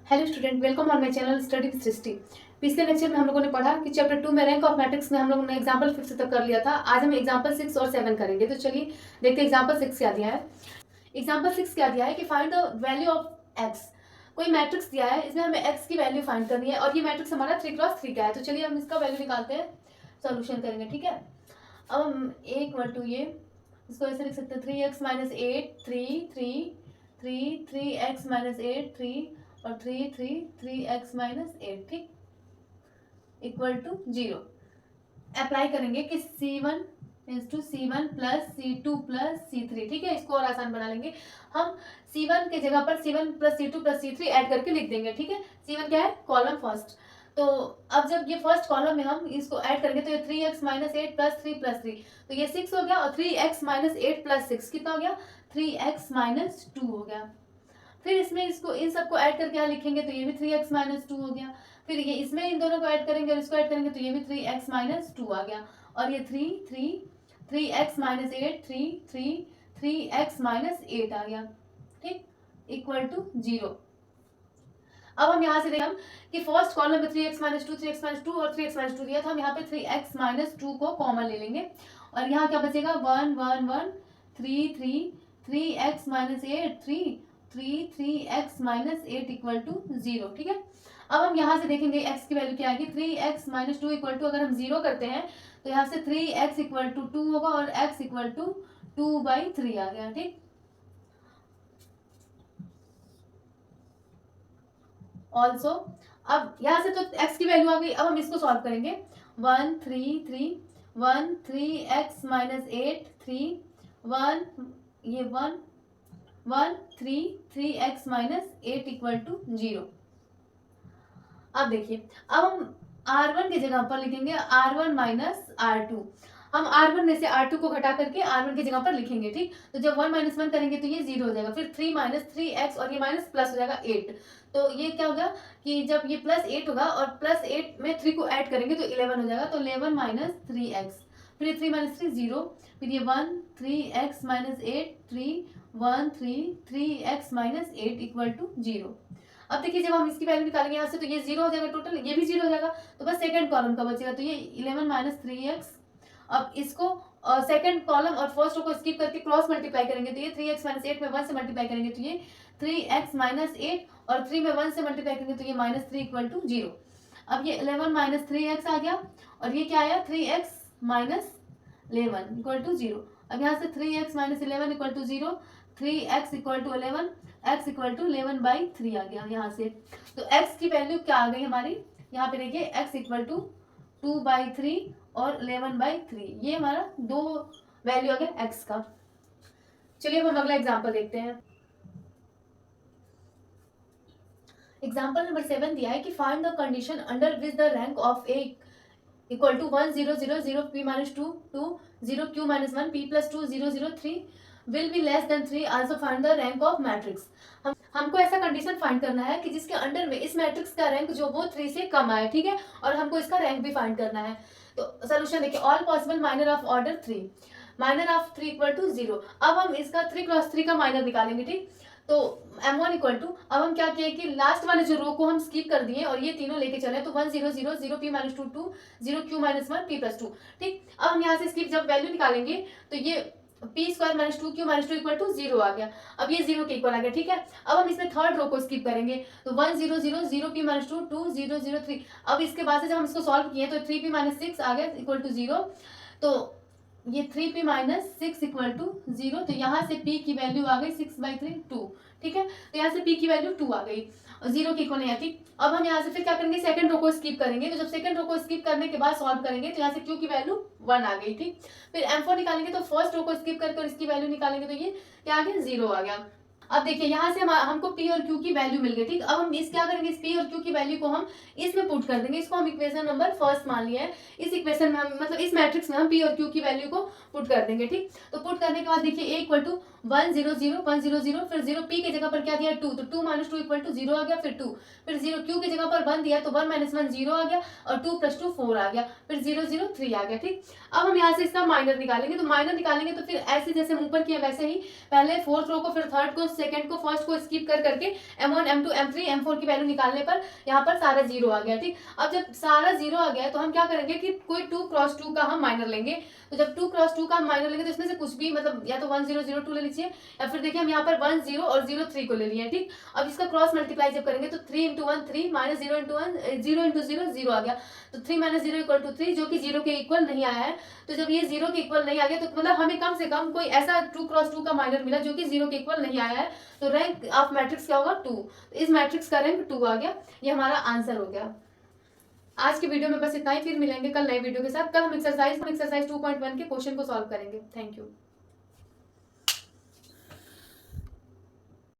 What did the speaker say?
Hello student, welcome on my channel study with Srishti. पिछले lecture में हम लोगों ने पढ़ा कि चैप्टर 2 में रैंक ऑफ मैट्रिक्स में हम लोगों ने एग्जांपल 5 तक कर लिया था। आज हम एग्जांपल 6 और 7 करेंगे। तो चलिए देखते हैं एग्जांपल 6 क्या दिया है। एग्जांपल 6 क्या दिया है कि find the value of x. कोई मैट्रिक्स दिया है, इसमें हमें एक्स की वैल्यू फाइंड करनी है और ये मैट्रिक्स हमारा 3x3 का है। तो चलिए हम इसका वैल्यू निकालते हैं, सॉल्यूशन करेंगे। ठीक है, अब हम एक वन टू ये इसको ऐसे लिख सकते हैं 3x माइनस 8 3 3 3 3x माइनस 8 3 और 3 3 3x माइनस 8, ठीक, इक्वल टू 0। अप्लाई करेंगे कि C1 is to C1 plus C2 plus C3। ठीक है, इसको और आसान बना लेंगे हम। C1 के जगह पर C1 plus C2 plus C3 add करके लिख देंगे। ठीक है, C1 क्या है, कॉलम फर्स्ट। तो अब जब ये फर्स्ट कॉलम में हम इसको ऐड करेंगे तो ये 3x माइनस 8 प्लस 3 प्लस 3, तो ये 6 हो गया। और 3x माइनस 8 प्लस 6 कितना हो गया, 3x माइनस 2 हो गया। फिर इसमें इसको इन सबको ऐड करके यहाँ लिखेंगे तो ये भी 3x माइनस 2 हो गया। फिर ये इसमें इन दोनों को ऐड करेंगे और इसको ऐड करेंगे तो ये भी 3x माइनस 2 आ गया। और ये 3x माइनस 8 3x माइनस 8 आ गया, ठीक, इक्वल टू 0। अब हम यहाँ से देखें हम कि फर्स्ट कॉलम में 3x माइनस 2 3x माइनस 2 और 3x माइनस 2 दिया था। हम यहाँ पे 3x माइनस 2 को कॉमन ले लेंगे और यहाँ क्या बचेगा 1 1 1 3 3 3x minus 8 3x minus 8 equal to 0। ठीक है, अब हम यहाँ से देखेंगे x की वैल्यू क्या आएगी। 3x माइनस 2 इक्वल टू, अगर हम 0 करते हैं तो यहाँ से 3x इक्वल टू 2 होगा और x इक्वल टू 2/3 आ गया। ठीक, ऑल्सो अब यहाँ से तो x की वैल्यू आ गई। अब हम इसको सॉल्व करेंगे। 1 3 3 1 3x माइनस 8 3 1 ये 1 1 3 3x माइनस 8 इक्वल टू 0। अब देखिए, अब हम R1 की जगह पर लिखेंगे R1 माइनस R2। हम R1 में से R2 को घटा करके R1 की जगह पर लिखेंगे। ठीक, तो जब 1 माइनस 1 करेंगे तो ये 0 हो जाएगा। फिर 3 माइनस 3x और ये माइनस प्लस हो जाएगा 8। तो ये क्या होगा कि जब ये प्लस 8 होगा और प्लस 8 में 3 को ऐड करेंगे तो 11 हो जाएगा। तो 11 माइनस 3x, फिर ये 3 माइनस 3 0, फिर ये 1 3x minus 8 3 1 3 3x minus 8 equal to 0। अब देखिए जब हम इसकी वैल्यू निकालेंगे यहाँ से तो ये 0 हो जाएगा टोटल, ये भी 0 हो जाएगा। तो बस सेकंड कॉलम का बचेगा, तो ये 11 माइनस 3x। अब इसको सेकंड कॉलम और फर्स्ट रो को स्किप करके क्रॉस मल्टीप्लाई करेंगे तो ये 3x माइनस 8 में 1 से मल्टीप्लाई करेंगे तो ये 3x माइनस 8 और 3 में 1 से मल्टीप्लाई करेंगे तो ये माइनस 3 इक्वल टू 0। अब ये 11 माइनस 3x आ गया और ये क्या आया 3x माइनस 11 इक्वल टू 0। अब यहाँ से 3x minus 11 equal to 0, 3x equal to 11, x equal to 11/3 आ गया यहाँ से। तो x की वैल्यू क्या आ गई हमारी, यहाँ पे देखिए x इक्वल टू 2/3 और 11/3, ये हमारा दो वैल्यू आ गया x का। चलिए अब हम अगला एग्जाम्पल देखते हैं। एग्जाम्पल नंबर 7 दिया है कि find the condition under which the rank of A equal to 1 0 0 0 p minus 2 2 0 q minus 1 p plus 2 0 0 3 will be less than 3। Also find the rank of matrix. हमको ऐसा कंडीशन फाइंड करना है कि जिसके under में इस मैट्रिक्स का rank जो वो 3 से कम आए। ठीक है, और हमको इसका रैंक भी फाइंड करना है। तो सोल्यूशन देखिए, all possible minor of order 3, minor of 3 equal to 0। अब हम इसका 3 क्रॉस 3 का माइनर निकालेंगे। ठीक, तो m1 इक्वल टू, अब हम क्या किए कि लास्ट वाले जो रो को हम स्किप कर दिए और ये तीनों लेके चले, तो 1 0 0 0 p minus 2 2 0 q minus 1 p plus 2। ठीक, अब हम यहाँ से स्किप जब वैल्यू निकालेंगे तो ये p square minus 2 q minus 2 equal to 0 आ गया। अब ये 0 के इक्वल आ गया। ठीक है, अब हम इसमें थर्ड रो को स्किप करेंगे तो 1 0 0 0 p माइनस 2 2 0 0 3। अब इसके बाद से जब हम इसको सॉल्व किए तो 3p माइनस 6 आ गया इक्वल टू 0। तो ये 3p माइनस 6 इक्वल टू 0। तो यहाँ से p की वैल्यू आ गई 6/3 2। ठीक है, तो यहाँ से p की वैल्यू 2 आ गई और 0 के इक्वल नहीं आती। अब हम यहाँ से फिर क्या करेंगे, सेकंड रो को स्किप करेंगे। तो जब सेकंड रो को स्किप करने के बाद सॉल्व करेंगे तो यहाँ से q की वैल्यू 1 आ गई। ठीक, फिर m4 निकालेंगे तो फर्स्ट रो को स्किप करके और इसकी वैल्यू निकालेंगे तो ये क्या आ गया 0 आ गया। अब देखिए यहाँ से हमको p और q की वैल्यू मिल गई। ठीक, अब हम इस क्या करेंगे, इस p और q की वैल्यू को हम इसमें पुट कर देंगे। इसको हम इक्वेशन नंबर फर्स्ट मान लिया है। इस इक्वेशन में हम मतलब इस मैट्रिक्स में हम p और q की वैल्यू को पुट कर देंगे। ठीक, तो पुट करने के बाद देखिए a इक्वल टू 1 0 0 1 0 0, फिर 0 p के जगह पर क्या दिया 2, तो 2 माइनस 2 इक्वल टू 0 आ गया। फिर 2, फिर 0 q की जगह पर 1 दिया तो 1 माइनस 1 0 आ गया और 2 प्लस 2 4 आ गया। फिर 0 0 3 आ गया। ठीक, अब हम यहाँ से इसका माइनर निकालेंगे। तो माइनर निकालेंगे तो फिर ऐसे जैसे ऊपर किया वैसे ही पहले फोर्थ रो को फिर थर्ड को सेकंड को फर्स्ट को स्किप कर करके M1 M2 M3 M4 की वैल्यू निकालने पर यहाँ पर सारा जीरो आ गया। ठीक, अब जब सारा जीरो आ गया है तो हम क्या करेंगे कि कोई 2 क्रॉस 2 का हम माइनर लेंगे। तो जब 2 क्रॉस 2 का हम माइनर लेंगे तो इसमें से कुछ भी मतलब या तो 1 0 0 2 ले लीजिए, या फिर देखिए हम यहाँ पर 1 0 और 0 3 को ले लिए। ठीक, अब इसका क्रॉस मल्टीप्लाई जब करेंगे तो 3 इंटू 1 3 माइनस 0 इंटू 1 0 इंटू 0 0 आ गया। तो 3 माइनस 0 इक्वल टू 3, जो कि 0 के इक्वल नहीं आया है। तो जब ये 0 के इक्वल नहीं आ गया तो मतलब हमें कम से कम कोई ऐसा 2 क्रॉस 2 का माइनर मिला जो कि 0 के इक्वल नहीं आया है। तो रैंक ऑफ मैट्रिक्स क्या होगा 2। इस मैट्रिक्स का रैंक 2 आ गया। ये हमारा आंसर हो गया। आज की वीडियो में बस इतना ही, फिर मिलेंगे कल नए वीडियो के साथ। कल हम एक्सरसाइज 2.1 के क्वेश्चन को सॉल्व करेंगे। Thank you.